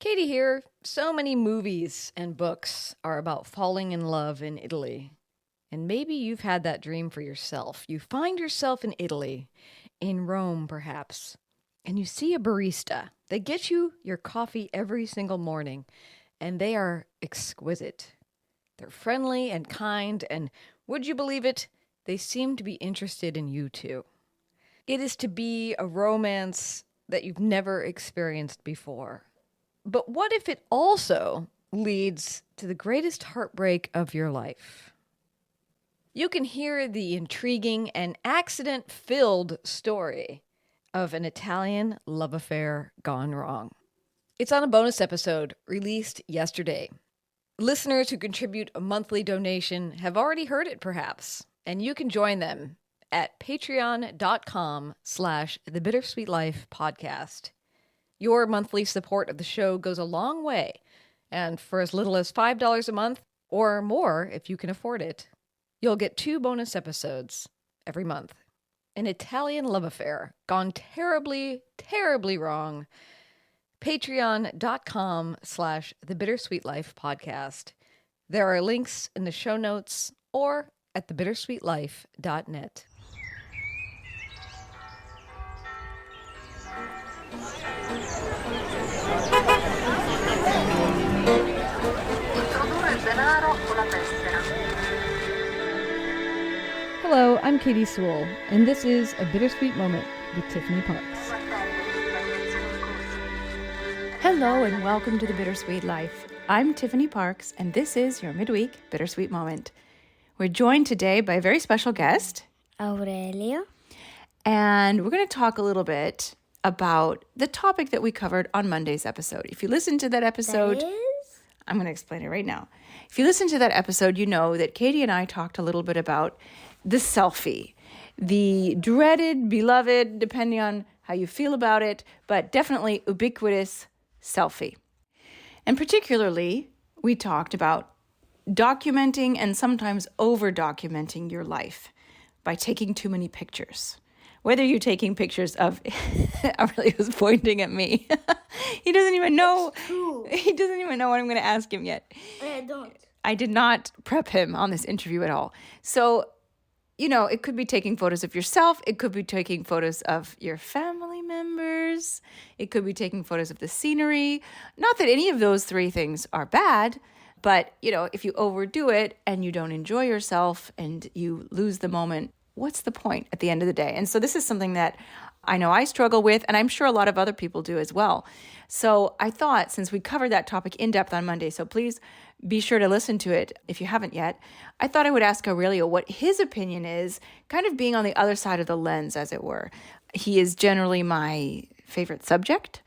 Katie here. So many movies and books are about falling in love in Italy. And maybe you've had that dream for yourself. You find yourself in Italy, in Rome perhaps, and you see a barista. They get you your coffee every single morning, and they are exquisite. They're friendly and kind, and would you believe it? They seem to be interested in you too. It is to be a romance that you've never experienced before. But what if it also leads to the greatest heartbreak of your life? You can hear the intriguing and accident-filled story of an Italian love affair gone wrong. It's on a bonus episode released yesterday. Listeners who contribute a monthly donation have already heard it, perhaps, and you can join them at patreon.com/The Bittersweet Life podcast. Your monthly support of the show goes a long way, and for as little as $5 a month, or more if you can afford it, you'll get 2 bonus episodes every month. An Italian love affair gone terribly, terribly wrong. Patreon.com/The Bittersweet Life podcast. There are links in the show notes or at thebittersweetlife.net. Hello, I'm Katie Sewell, and this is A Bittersweet Moment with Tiffany Parks. Hello and welcome to The Bittersweet Life. I'm Tiffany Parks, and this is your midweek Bittersweet Moment. We're joined today by a very special guest, Aurelio. And we're going to talk a little bit about the topic that we covered on Monday's episode. If you listen to that episode, I'm going to explain it right now. If you listen to that episode, you know that Katie and I talked a little bit about the selfie, the dreaded, beloved, depending on how you feel about it, but definitely ubiquitous selfie. And particularly, we talked about documenting and sometimes over-documenting your life by taking too many pictures. Whether you're taking pictures of, Aurelio's pointing at me. He doesn't even know. He doesn't even know what I'm going to ask him yet. I don't. I did not prep him on this interview at all. So, you know, it could be taking photos of yourself. It could be taking photos of your family members. It could be taking photos of the scenery. Not that any of those 3 things are bad, but, you know, if you overdo it and you don't enjoy yourself and you lose the moment, what's the point at the end of the day? And so this is something that I know I struggle with, and I'm sure a lot of other people do as well. So I thought, since we covered that topic in depth on Monday, so please be sure to listen to it if you haven't yet, I thought I would ask Aurelio what his opinion is, kind of being on the other side of the lens, as it were. He is generally my favorite subject,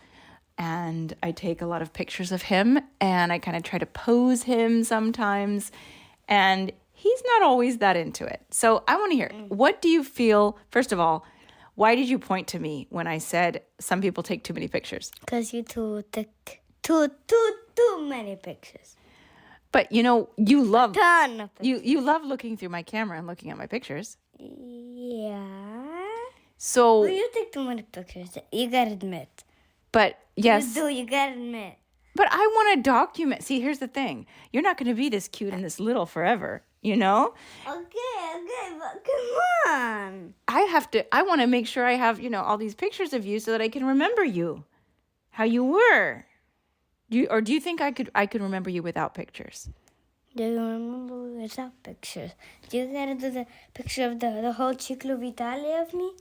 and I take a lot of pictures of him, and I kind of try to pose him sometimes, and he's not always that into it. So I want to hear, what do you feel, first of all, why did you point to me when I said some people take too many pictures? Because you take too many pictures. But, you know, you love Ton of pictures. you love looking through my camera and looking at my pictures. Yeah. So, Well, you take too many pictures. You gotta admit. but yes, You do. You gotta admit. but I want to document. See, here's the thing. You're not going to be this cute and this little forever, you know? Okay, but come on. I want to make sure I have, you know, all these pictures of you so that I can remember you, how you were. Do you think I could remember you without pictures? Do you remember without pictures? Do you gotta do the picture of the whole ciclo vitale of me?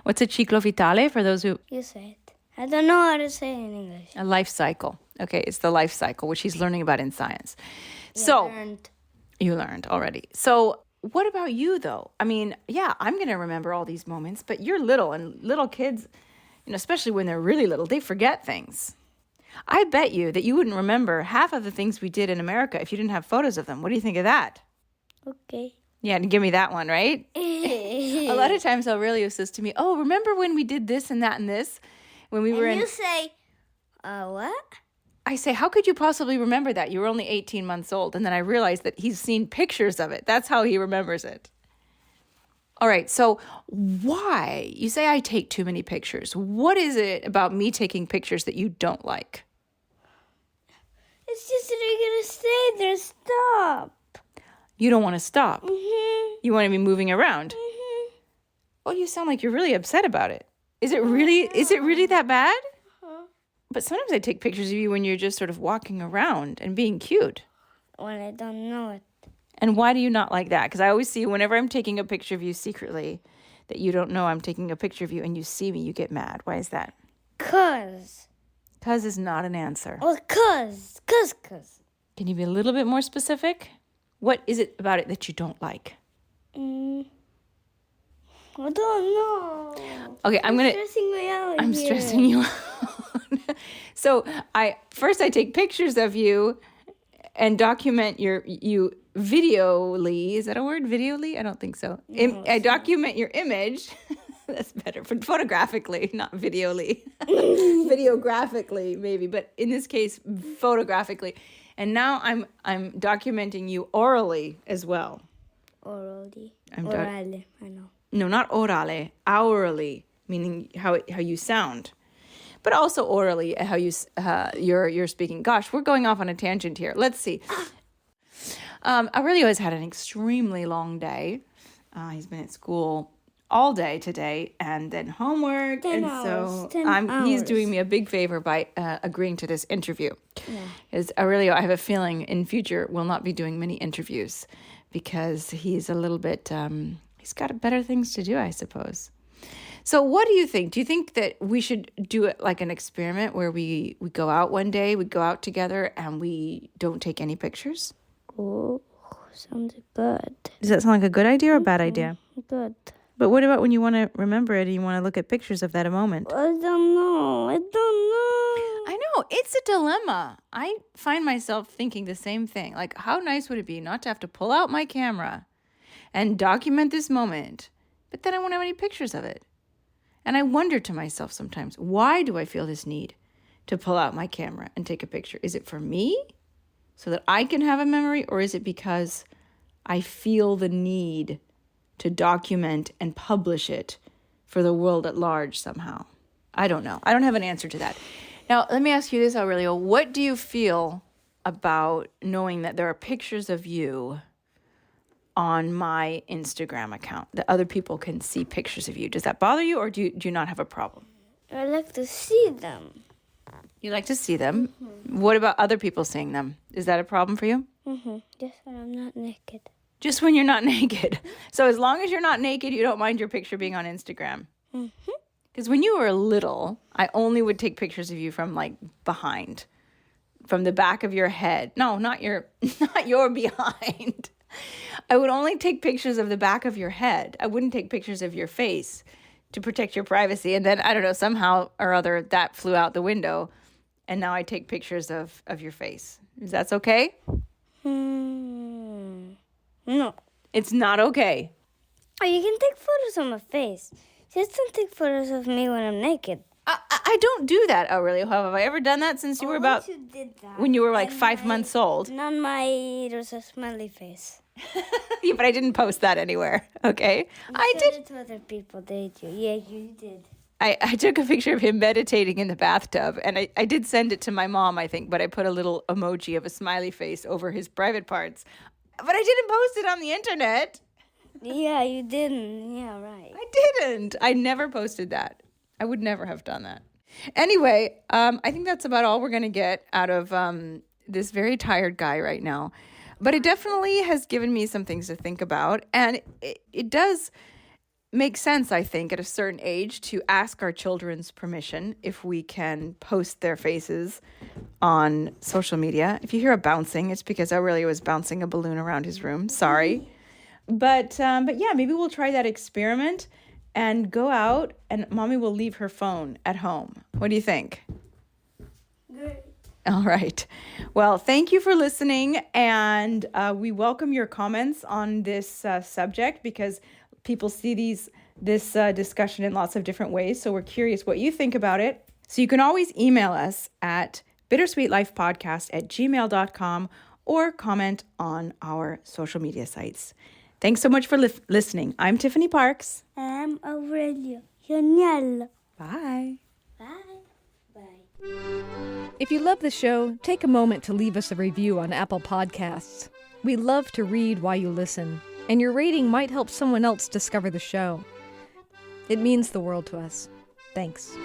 What's a ciclo vitale for those who... You say it. I don't know how to say it in English. A life cycle. Okay, it's the life cycle, which he's learning about in science. So, you learned already. So, what about you, though? I mean, yeah, I'm going to remember all these moments, but you're little, and little kids, you know, especially when they're really little, they forget things. I bet you that you wouldn't remember half of the things we did in America if you didn't have photos of them. What do you think of that? Okay. Yeah, and give me that one, right? A lot of times Aurelio says to me, oh, remember when we did this and that and this? When we were in... you say, what? I say, how could you possibly remember that? You were only 18 months old. And then I realized that he's seen pictures of it. That's how he remembers it. All right, so why? You say I take too many pictures. What is it about me taking pictures that you don't like? It's just that I gotta stay there. Stop. You don't want to stop. Mm-hmm. You want to be moving around. Mm-hmm. Oh, you sound like you're really upset about it. Is it really that bad? Uh-huh. But sometimes I take pictures of you when you're just sort of walking around and being cute. When I don't know it. And why do you not like that? Because I always see whenever I'm taking a picture of you secretly that you don't know I'm taking a picture of you and you see me, you get mad. Why is that? 'Cause. 'Cause is not an answer. Well, 'cause. Can you be a little bit more specific? What is it about it that you don't like? I don't know. Okay, I'm stressing me out. I'm here. stressing you out. So I take pictures of you and document you videoly. Is that a word? Videoly? I don't think so. No, I document your image. That's better. Photographically, not videoly. Videographically, maybe, but in this case, photographically. And now I'm documenting you orally as well. Orally. I'm Orale, I know. No, not orale. Hourly, meaning how you sound. But also orally, how you're speaking. Gosh, we're going off on a tangent here. Let's see. Aurelio has had an extremely long day. He's been at school all day today, and then homework. 10 and hours, so 10 he's hours. doing me a big favor by agreeing to this interview. Yeah. Because Aurelio, I have a feeling in future will not be doing many interviews because he's a little bit. He's got better things to do, I suppose. So what do you think? Do you think that we should do it like an experiment where we go out one day, we go out together and we don't take any pictures? Oh, sounds good. Does that sound like a good idea or a bad idea? Good. But what about when you want to remember it and you want to look at pictures of that a moment? I don't know. I know. It's a dilemma. I find myself thinking the same thing. Like, how nice would it be not to have to pull out my camera and document this moment, but then I won't have any pictures of it. And I wonder to myself sometimes, why do I feel this need to pull out my camera and take a picture? Is it for me so that I can have a memory, or is it because I feel the need to document and publish it for the world at large somehow? I don't know. I don't have an answer to that. Now, let me ask you this, Aurelio. What do you feel about knowing that there are pictures of you on my Instagram account, that other people can see pictures of you? Does that bother you, or do you not have a problem? I like to see them. You like to see them? Mm-hmm. What about other people seeing them? Is that a problem for you? Just when I'm not naked. Just when you're not naked. So as long as you're not naked, you don't mind your picture being on Instagram. Because when you were little, I only would take pictures of you from like behind, from the back of your head. No, not your behind. I would only take pictures of the back of your head. I wouldn't take pictures of your face to protect your privacy. And then, I don't know, somehow or other that flew out the window. And now I take pictures of your face. Is that okay? No. It's not okay. Oh, you can take photos of my face. Just don't take photos of me when I'm naked. I don't do that, Aurelio. Have I ever done that since you were about... You did that. When you were like 5 months old? Not my... There's a smiley face. Yeah, but I didn't post that anywhere, okay? I You did. said it to other people, did you? Yeah, you did. I took a picture of him meditating in the bathtub, and I did send it to my mom, I think, but I put a little emoji of a smiley face over his private parts. But I didn't post it on the internet. Yeah, you didn't. Yeah, right. I didn't. I never posted that. I would never have done that. Anyway, I think that's about all we're going to get out of this very tired guy right now. But it definitely has given me some things to think about. And it does make sense, I think, at a certain age to ask our children's permission if we can post their faces on social media. If you hear a bouncing, it's because Aurelio was bouncing a balloon around his room. Sorry. But yeah, maybe we'll try that experiment and go out and Mommy will leave her phone at home. What do you think? Good. All right. Well, thank you for listening. And we welcome your comments on this subject because people see this discussion in lots of different ways. So we're curious what you think about it. So you can always email us at bittersweetlifepodcast@gmail.com or comment on our social media sites. Thanks so much for listening. I'm Tiffany Parks. I'm Aurelio. Genial. Bye. Bye. Bye. If you love the show, take a moment to leave us a review on Apple Podcasts. We love to read while you listen, and your rating might help someone else discover the show. It means the world to us. Thanks.